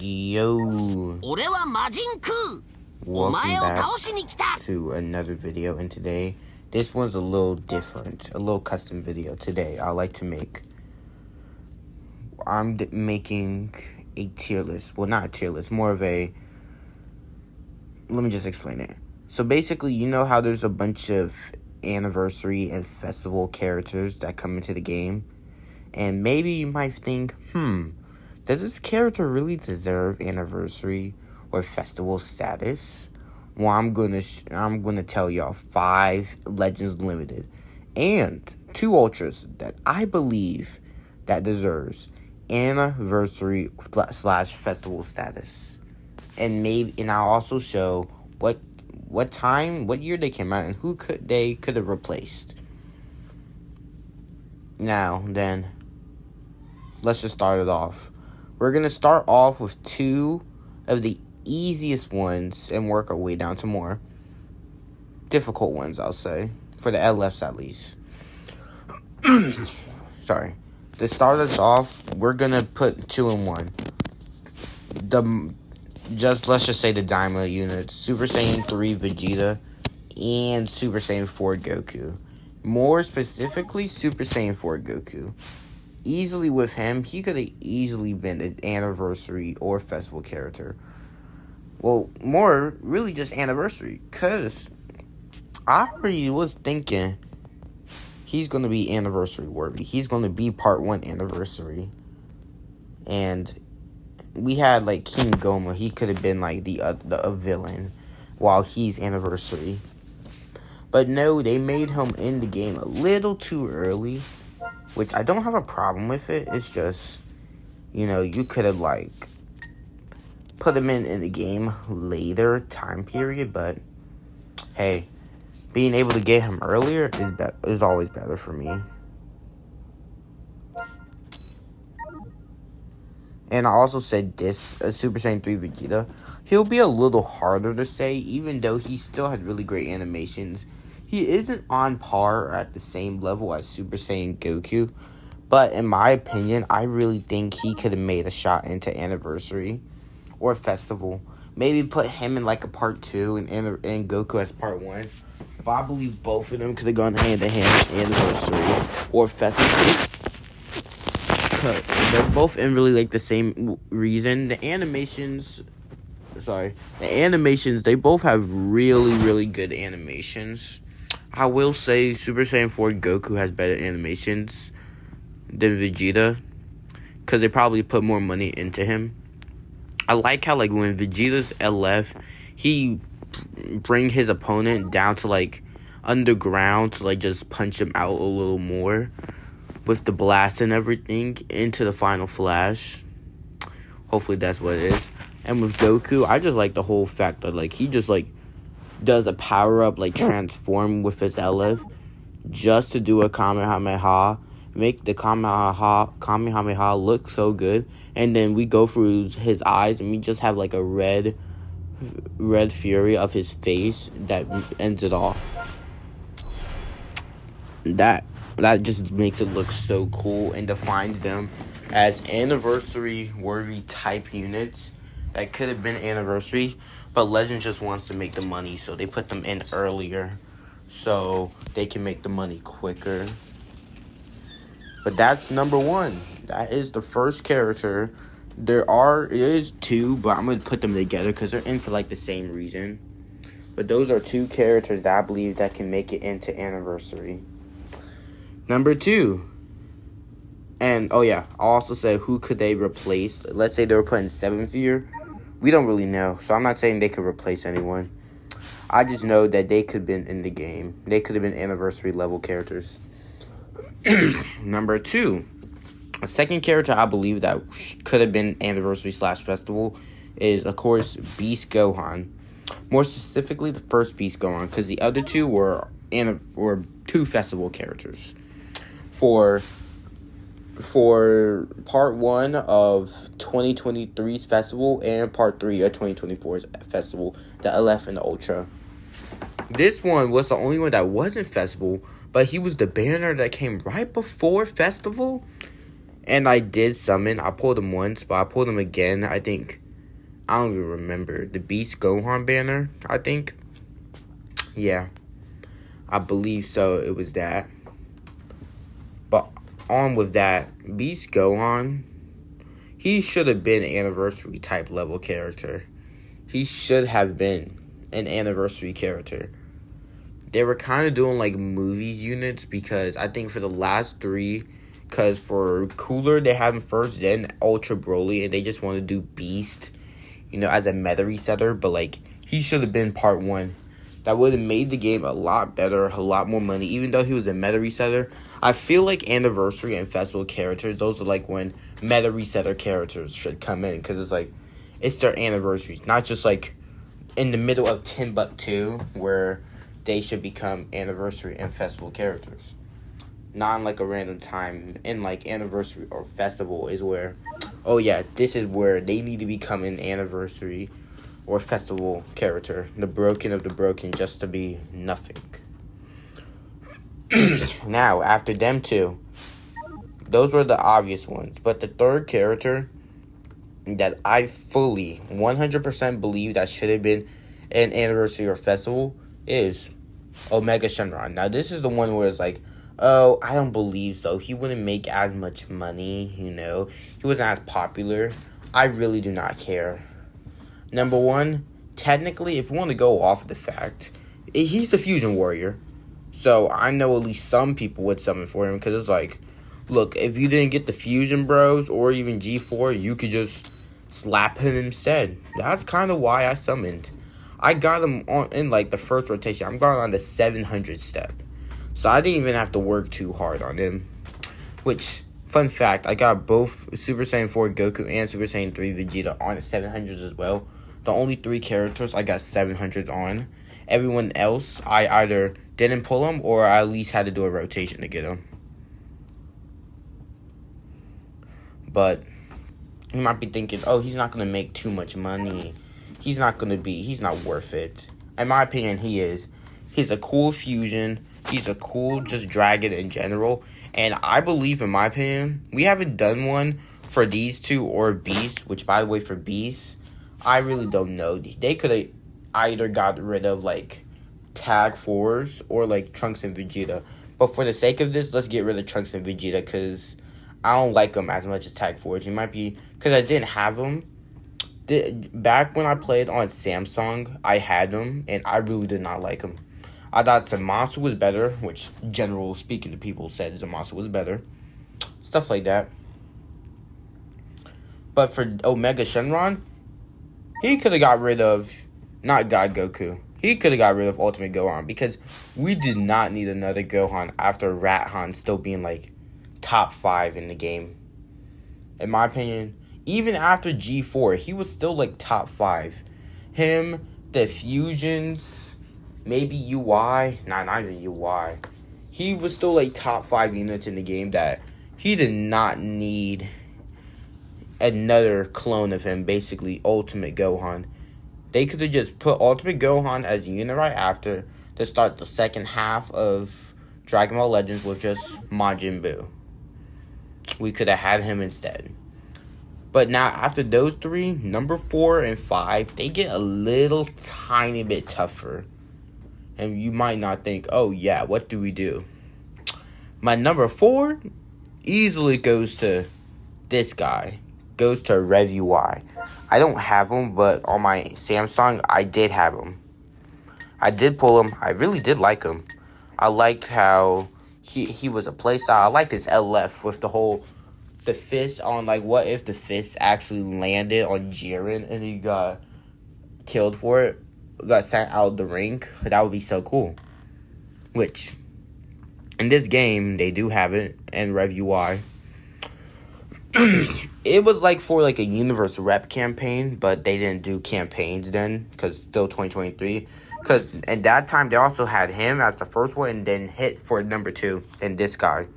Yo, welcome back to another video, and today, this one's a little different, a little custom video. Today, I'm making a tier list, well, not a tier list, more of a, let me just explain it. So basically, you know how there's a bunch of anniversary and festival characters that come into the game, and maybe you might think, does this character really deserve anniversary or festival status? Well, I'm gonna tell y'all 5 Legends Limited and 2 Ultras that I believe that deserves anniversary / festival status, and I'll also show what year they came out and who they could have replaced. Now then, let's just start it off. We're going to start off with 2 of the easiest ones and work our way down to more difficult ones, I'll say. For the LFs, at least. Sorry. To start us off, we're going to put 2 in 1. Let's just say the Daima units. Super Saiyan 3 Vegeta and Super Saiyan 4 Goku. More specifically, Super Saiyan 4 Goku. Easily with him, he could have easily been an anniversary or festival character. Well, more really just anniversary, because I already was thinking he's going to be anniversary worthy. He's going to be part 1 anniversary. And we had like King Goma. He could have been like the villain while he's anniversary. But no, they made him in the game a little too early, which I don't have a problem with it. It's just, you could have, put him in the game later time period. But, hey, being able to get him earlier is always better for me. And I also said this, Super Saiyan 3 Vegeta, he'll be a little harder to say, even though he still had really great animations. He isn't on par or at the same level as Super Saiyan Goku, but in my opinion, I really think he could have made a shot into anniversary or festival. Maybe put him in a part 2 and Goku as part 1. But I believe both of them could have gone hand in hand, anniversary or festival. They're both in really the same reason. The animations, they both have really, really good animations. I will say Super Saiyan 4 Goku has better animations than Vegeta, because they probably put more money into him. I like how when Vegeta's LF, he bring his opponent down to underground to just punch him out a little more with the blast and everything into the final flash. Hopefully that's what it is. And with Goku, I just like the whole fact that he just does a power-up, transform with his LF, just to do a Kamehameha, make the Kamehameha look so good, and then we go through his eyes, and we just have, a red fury of his face that ends it off. That just makes it look so cool and defines them as anniversary-worthy type units that could have been anniversary, but Legend just wants to make the money, so they put them in earlier so they can make the money quicker. But that's number 1. That is the first character. It is 2, but I'm going to put them together because they're in for the same reason. But those are 2 characters that I believe that can make it into anniversary. Number 2. And, I'll also say who could they replace. Let's say they were put in 7th year. We don't really know, so I'm not saying they could replace anyone. I just know that they could have been in the game. They could have been anniversary level characters. Number 2. A second character I believe that could have been anniversary / festival is, of course, Beast Gohan. More specifically, the first Beast Gohan, because the other 2 were 2 festival characters. For part 1 of 2023's festival and part 3 of 2024's festival, the LF and the Ultra. This one was the only one that wasn't festival, but he was the banner that came right before festival. And I did summon. I pulled him once, but I pulled him again, I think, I don't even remember. The Beast Gohan banner, I think. Yeah, I believe so. It was that. But on with that, Beast Gohan, he should have been an anniversary type level character. He should have been an anniversary character. They were kind of doing like movies units because I think for the last three, because for Cooler they had him first, then Ultra Broly, and they just want to do Beast, as a meta resetter. But like he should have been part one. That would have made the game a lot better, a lot more money. Even though he was a meta resetter, I feel like anniversary and festival characters, those are like when meta resetter characters should come in, because it's like it's their anniversaries, not just like in the middle of Timbuktu where they should become anniversary and festival characters. Not in like a random time. In like anniversary or festival is where, oh yeah, this is where they need to become an anniversary or festival character. The broken of the broken, just to be nothing. Now, after them two, those were the obvious ones. But the third character that I fully 100% believe that should have been an anniversary or festival is Omega Shenron. Now, this is the one where it's like, oh, I don't believe so. He wouldn't make as much money, He wasn't as popular. I really do not care. Number one, technically, if you want to go off the fact, he's a fusion warrior. So I know at least some people would summon for him, because it's like, look, if you didn't get the fusion bros or even G4, you could just slap him instead. That's kind of why I summoned. I got him in like the first rotation. I'm going on the 700 step. So I didn't even have to work too hard on him. Which, fun fact, I got both Super Saiyan 4 Goku and Super Saiyan 3 Vegeta on the 700s as well. The only 3 characters I got 700 on. Everyone else, I either didn't pull them or I at least had to do a rotation to get them. But you might be thinking, oh, he's not going to make too much money. He's not worth it. In my opinion, he is. He's a cool fusion. He's a cool just dragon in general. And I believe, in my opinion, we haven't done one for these two or Beast, which, by the way, for Beast, I really don't know. They could have either got rid of, like, Tag 4s or, like, Trunks and Vegeta. But for the sake of this, let's get rid of Trunks and Vegeta, because I don't like them as much as Tag 4s. It might be because I didn't have them. Back when I played on Samsung, I had them, and I really did not like them. I thought Zamasu was better, which, general speaking to people, said Zamasu was better. Stuff like that. But for Omega Shenron, he could have got rid of, not God Goku, he could have got rid of Ultimate Gohan, because we did not need another Gohan after Rathan still being, like, top 5 in the game. In my opinion, even after G4, he was still, like, top 5. Him, the fusions, maybe UI, not even UI. He was still, like, top 5 units in the game that he did not need another clone of him, basically Ultimate Gohan. They could have just put Ultimate Gohan as a unit right after to start the second half of Dragon Ball Legends with just Majin Buu. We could have had him instead. But now, after those 3, number 4 and 5, they get a little tiny bit tougher. And you might not think, oh yeah, what do we do? My number 4 easily goes to this guy. Goes to Rev UI. I don't have him, but on my Samsung, I did have him. I did pull him. I really did like him. I liked how he was a playstyle. I liked his LF with the fist on, like, what if the fist actually landed on Jiren and he got killed for it? Got sent out of the ring? That would be so cool. Which, in this game, they do have it in Rev UI. It was like for like a universe rep campaign, but they didn't do campaigns then, because still 2023. Because at that time, they also had him as the first one, and then hit for number 2, and this guy.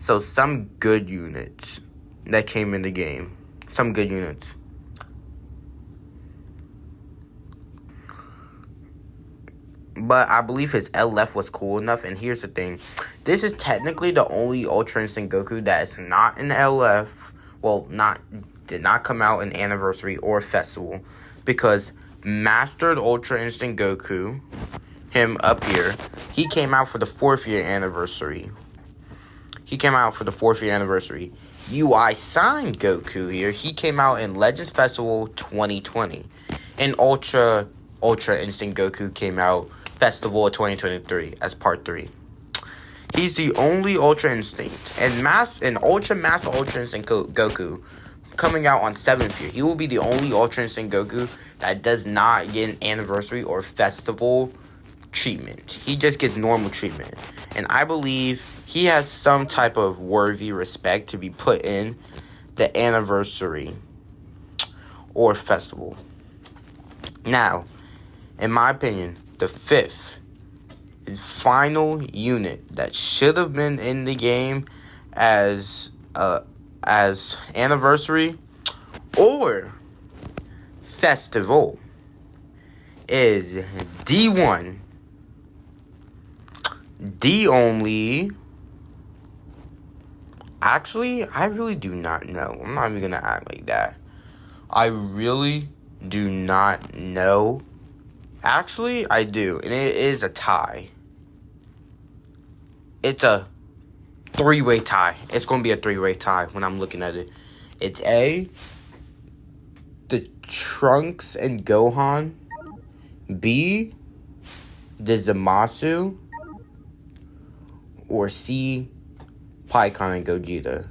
So some good units that came in the game. Some good units. But I believe his LF was cool enough. And here's the thing. This is technically the only Ultra Instinct Goku that is not in LF. Well, not did not come out in Anniversary or Festival. Because Mastered Ultra Instinct Goku, him up here, he came out for the 4th year anniversary. UI Signed Goku here, he came out in Legends Festival 2020. And Ultra Instinct Goku came out Festival of 2023 as Part 3. He's the only Ultra Instinct and Ultra Master Ultra Instinct Goku coming out on 7th year. He will be the only Ultra Instinct Goku that does not get an Anniversary or Festival treatment. He just gets normal treatment. And I believe he has some type of worthy respect to be put in the Anniversary or Festival. Now, in my opinion, the 5th and final unit that should have been in the game as Anniversary or Festival is D1. D only. Actually, I really do not know. I'm not even gonna act like that. I really do not know. Actually, I do. And it is a tie. It's a 3-way tie. It's going to be a 3-way tie when I'm looking at it. It's A, the Trunks and Gohan. B, the Zamasu. Or C, Pikkon and Gogeta.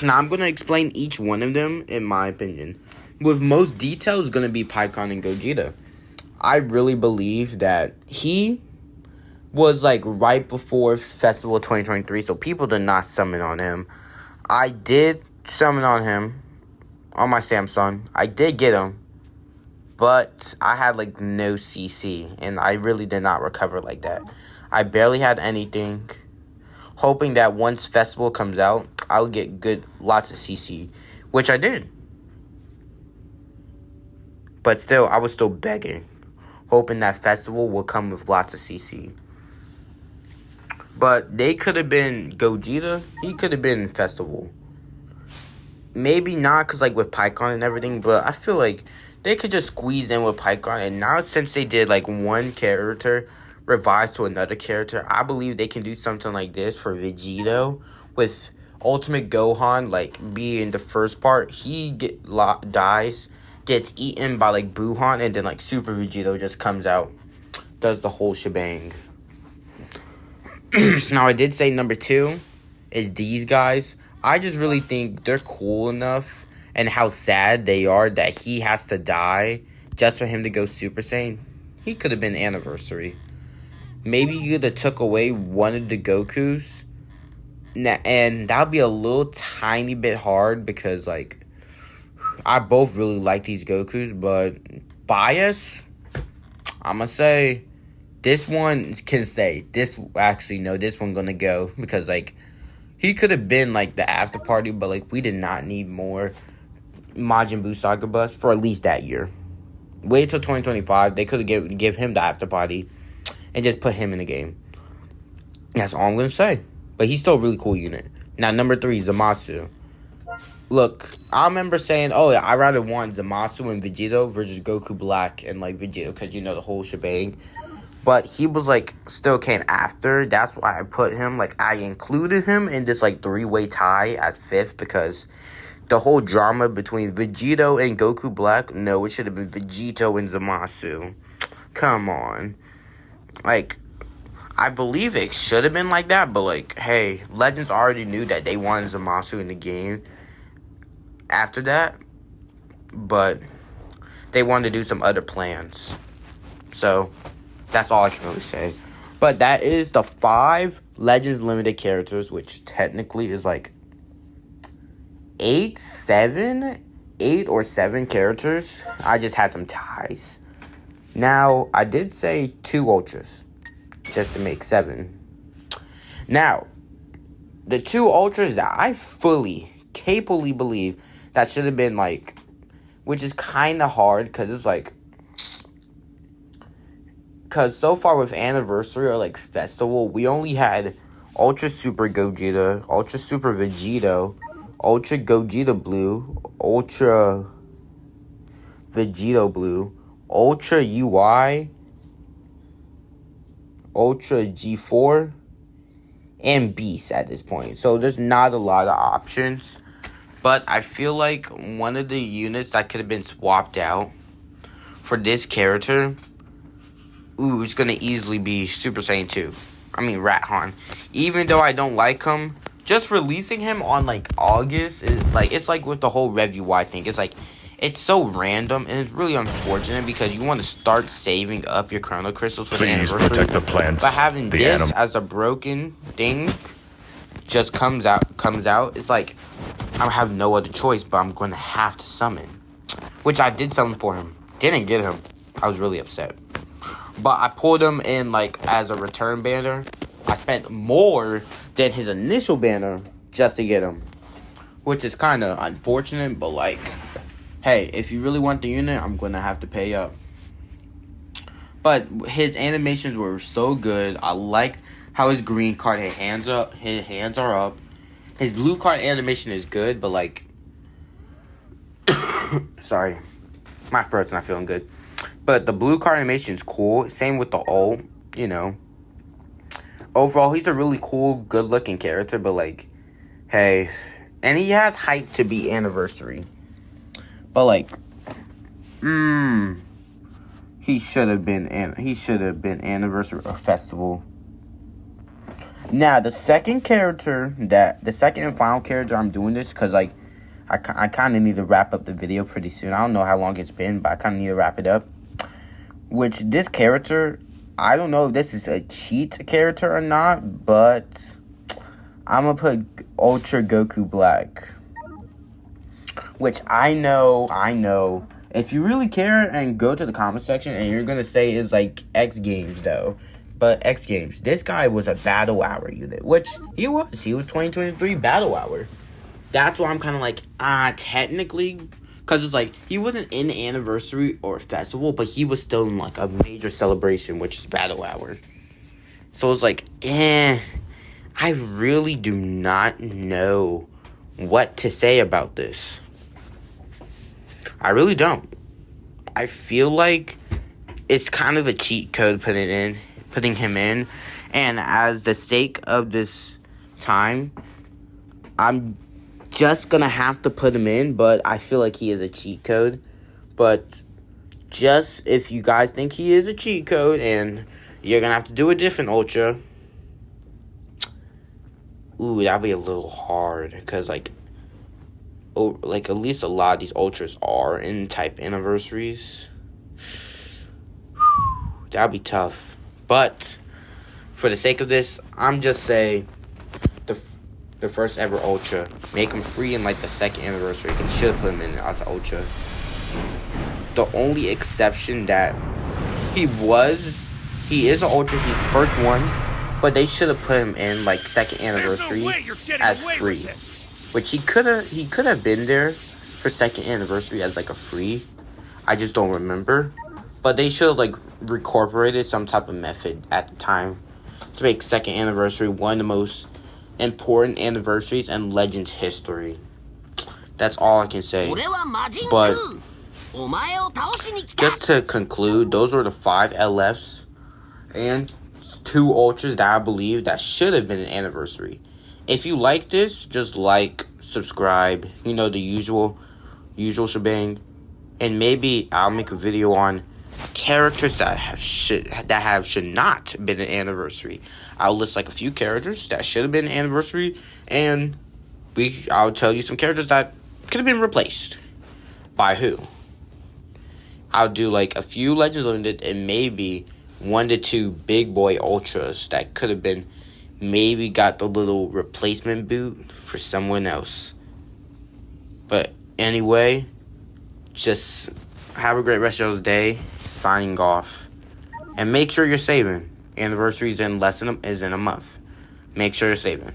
Now, I'm going to explain each one of them in my opinion. With most details going to be Pikkon and Gogeta. I really believe that he was like right before Festival 2023, so people did not summon on him. I did summon on him on my Samsung. I did get him, but I had like no CC, and I really did not recover like that. I barely had anything, hoping that once Festival comes out, I would get lots of CC, which I did. But still, I was still begging, hoping that Festival will come with lots of CC. But they could have been Gogeta. He could have been Festival. Maybe not, because like with Pikkon and everything, but I feel like they could just squeeze in with Pikkon. And now since they did like one character revive to another character, I believe they can do something like this for Vegito. With Ultimate Gohan, like being the first part, he dies, gets eaten by like Buhan, and then like Super Vegito just comes out, does the whole shebang. Now, I did say number 2 is these guys. I just really think they're cool enough, and how sad they are that he has to die just for him to go Super Saiyan. He could have been Anniversary. Maybe you could have took away one of the Gokus, and that would be a little tiny bit hard because like I both really like these Gokus, but bias, I'm gonna say this one can stay. This one gonna go because like he could have been like the after party, but like we did not need more Majin Buu Saga Bus for at least that year. Wait till 2025. They could have give him the after party and just put him in the game. That's all I'm gonna say. But he's still a really cool unit. Now number 3, Zamasu. Look, I remember saying, oh, I rather want Zamasu and Vegito versus Goku Black and like Vegito because you know the whole shebang. But he was like still came after. That's why I put him, like I included him in this like 3-way tie as 5th because the whole drama between Vegito and Goku Black, no, it should have been Vegito and Zamasu. Come on. Like, I believe it should have been like that, but like, hey, Legends already knew that they wanted Zamasu in the game after that, but they wanted to do some other plans. So that's all I can really say. But that is the 5 Legends Limited characters, which technically is like 8 or 7 characters. I just had some ties. Now, I did say 2 Ultras, just to make 7. Now, the 2 Ultras that I fully, capably believe that should have been like, which is kind of hard, because it's like, because so far with Anniversary or like Festival, we only had Ultra Super Gogeta, Ultra Super Vegito, Ultra Gogeta Blue, Ultra Vegito Blue, Ultra UI, Ultra G4, and Beast at this point. So there's not a lot of options. But I feel like one of the units that could have been swapped out for this character, it's going to easily be Super Saiyan 2. I mean, Rathan. Even though I don't like him, just releasing him on, like, August, it's like with the whole Rev UI thing. It's like, it's so random, and it's really unfortunate because you want to start saving up your Chrono Crystals for the anniversary. Protect the plants. But having this as a broken thing just comes out, it's like, I have no other choice, but I'm going to have to summon. Which I did summon for him. Didn't get him. I was really upset. But I pulled him in, like, as a return banner. I spent more than his initial banner just to get him. Which is kind of unfortunate, but, like, hey, if you really want the unit, I'm going to have to pay up. But his animations were so good. I like how his green card, his hands are up. His blue card animation is good, but, like, sorry, my throat's not feeling good. But the blue card animation is cool. Same with the ult, you know. Overall, he's a really cool, good-looking character, but, like, hey, and he has hype to be anniversary. But, like, he should have been anniversary or festival. Now, the second and final character I'm doing this because, like, I kind of need to wrap up the video pretty soon. I don't know how long it's been, but I kind of need to wrap it up. Which, this character, I don't know if this is a cheat character or not, but I'm going to put Ultra Goku Black. Which I know, if you really care and go to the comment section and you're going to say is, like, X Games, though. But X Games, this guy was a Battle Hour unit, which he was. He was 2023 Battle Hour. That's why I'm kind of like, technically, because it's like, he wasn't in anniversary or festival, but he was still in, like, a major celebration, which is Battle Hour. So it's like, I really do not know what to say about this. I really don't. I feel like it's kind of a cheat code putting him in, and as the sake of this time, I'm just gonna have to put him in, but I feel like he is a cheat code. But just if you guys think he is a cheat code and you're gonna have to do a different Ultra, that'd be a little hard, because like at least a lot of these Ultras are in type anniversaries. That'd be tough. But for the sake of this, I'm just saying the first ever Ultra. Make him free in, like, the second anniversary. They should have put him in as an Ultra. The only exception that he is an Ultra. He's the first one, but they should have put him in, like, second anniversary as free. Which he could have been there for second anniversary as, like, a free. I just don't remember. But they should have, like, incorporated some type of method at the time to make second anniversary one of the most important anniversaries in Legends history. That's all I can say. But just to conclude, those were the 5 LFs and 2 Ultras that I believe that should have been an anniversary. If you like this, just like, subscribe, you know, the usual shebang. And maybe I'll make a video on characters that should not been an anniversary. I'll list, like, a few characters that should have been an anniversary, and I'll tell you some characters that could have been replaced by who. I'll do, like, a few Legends Limited and maybe 1 to 2 big boy Ultras that could have been maybe got the little replacement boot for someone else. But anyway, just have a great rest of your day. Signing off. And make sure you're saving. Anniversary is in a month. Make sure you're saving.